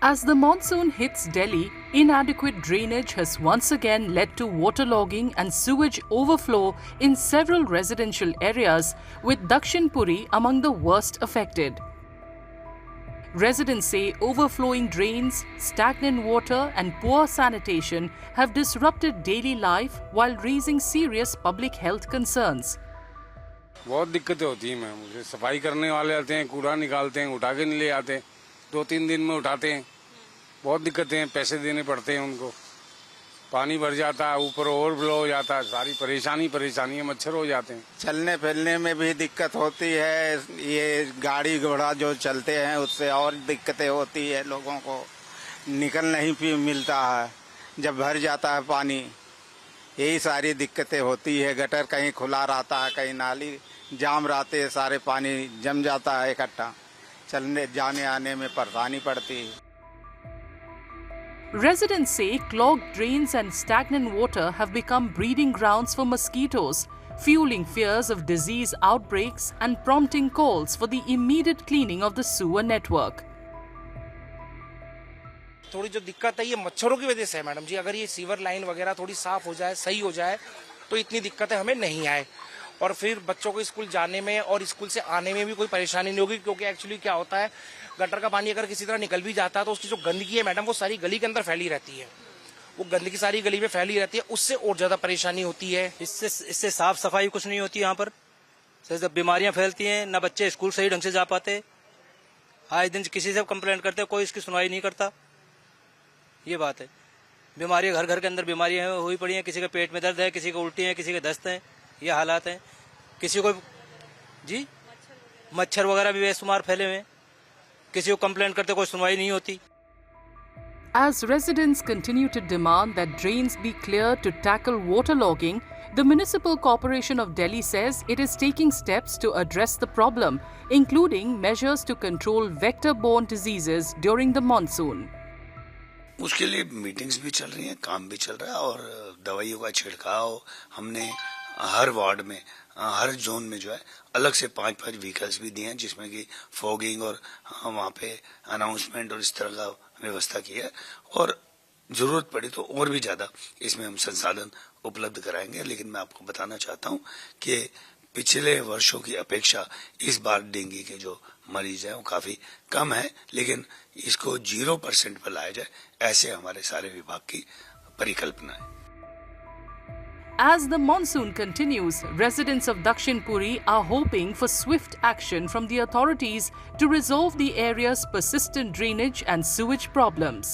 As the monsoon hits Delhi, inadequate drainage has once again led to waterlogging and sewage overflow in several residential areas, with Dakshinpuri among the worst affected. Residents say overflowing drains, stagnant water and poor sanitation have disrupted daily life while raising serious public health concerns. बहुत दिक्कतें होती हैं ma'am. मुझे सफाई करने वाले आते हैं, कूड़ा निकालते हैं, उठा के नहीं ले आते, 2-3 दिन में उठाते हैं। बहुत दिक्कतें हैं, पैसे देने पड़ते हैं उनको। पानी भर जाता है, ऊपर ओवरफ्लो हो जाता है, सारी परेशानी है, मच्छर हो जाते हैं। चलने फिरने में भी दिक्कत होती है, ये गाड़ी घोड़ा जो चलते हैं उससे और दिक्कतें होती है, लोगों को निकल नहीं मिलता है जब भर जाता है पानी। यही सारी दिक्कतें होती है। गटर कहीं खुला रहता है, कहीं नाली जाम रहते हैं, सारे पानी जम जाता है इकट्ठा, चलने जाने आने में परेशानी पड़ती है। Residents say clogged drains and stagnant water have become breeding grounds for mosquitoes, fueling fears of disease outbreaks and prompting calls for the immediate cleaning of the sewer network. थोड़ी जो दिक्कत है ये मच्छरों की वजह से है मैडम जी। अगर ये सीवर लाइन वगैरह थोड़ी साफ हो जाए, सही हो जाए, तो इतनी दिक्कतें हमें नहीं आए और फिर बच्चों को स्कूल जाने में और स्कूल से आने में भी कोई परेशानी नहीं होगी। क्योंकि एक्चुअली क्या होता है, गटर का पानी अगर किसी तरह निकल भी जाता है तो उसकी जो गंदगी है मैडम वो सारी गली के अंदर फैली रहती है। वो गंदगी सारी गली में फैली रहती है, उससे और ज्यादा परेशानी होती है। इससे साफ सफाई कुछ नहीं होती यहाँ पर, जब बीमारियां फैलती हैं, ना बच्चे स्कूल सही ढंग से जा पाते। आए दिन किसी से कंप्लेंट करते, कोई इसकी सुनवाई नहीं करता। ये बात है। बीमारियां घर घर के अंदर बीमारियां हुई पड़ी हैं, किसी के पेट में दर्द है, किसी को उल्टी है, किसी के दस्त है। ये हालात हैं। किसी को जी मच्छर वगैरह भी बेशुमार फैले हुए हैं, किसी को कंप्लेंट करते कोई सुनवाई नहीं होती। As residents continue to demand that drains be cleared to tackle waterlogging, the Municipal Corporation of Delhi says it is taking steps to address the problem, including measures to control vector-borne diseases during the monsoon. उसके लिए meetings भी चल रही हैं, काम भी चल रहा है और दवाइयों का छिड़काव हमने हर वार्ड में, हर जोन में जो है अलग से 5-5 व्हीकल्स भी दिए हैं, जिसमें कि फॉगिंग और वहाँ पे अनाउंसमेंट और इस तरह का व्यवस्था की है। और जरूरत पड़ी तो और भी ज्यादा इसमें हम संसाधन उपलब्ध कराएंगे। लेकिन मैं आपको बताना चाहता हूँ कि पिछले वर्षों की अपेक्षा इस बार डेंगू के जो मरीज हैं वो काफी कम है, लेकिन इसको 0% पर लाया जाए, ऐसे हमारे सारे विभाग की परिकल्पना है। As the monsoon continues, residents of Dakshinpuri are hoping for swift action from the authorities to resolve the area's persistent drainage and sewage problems.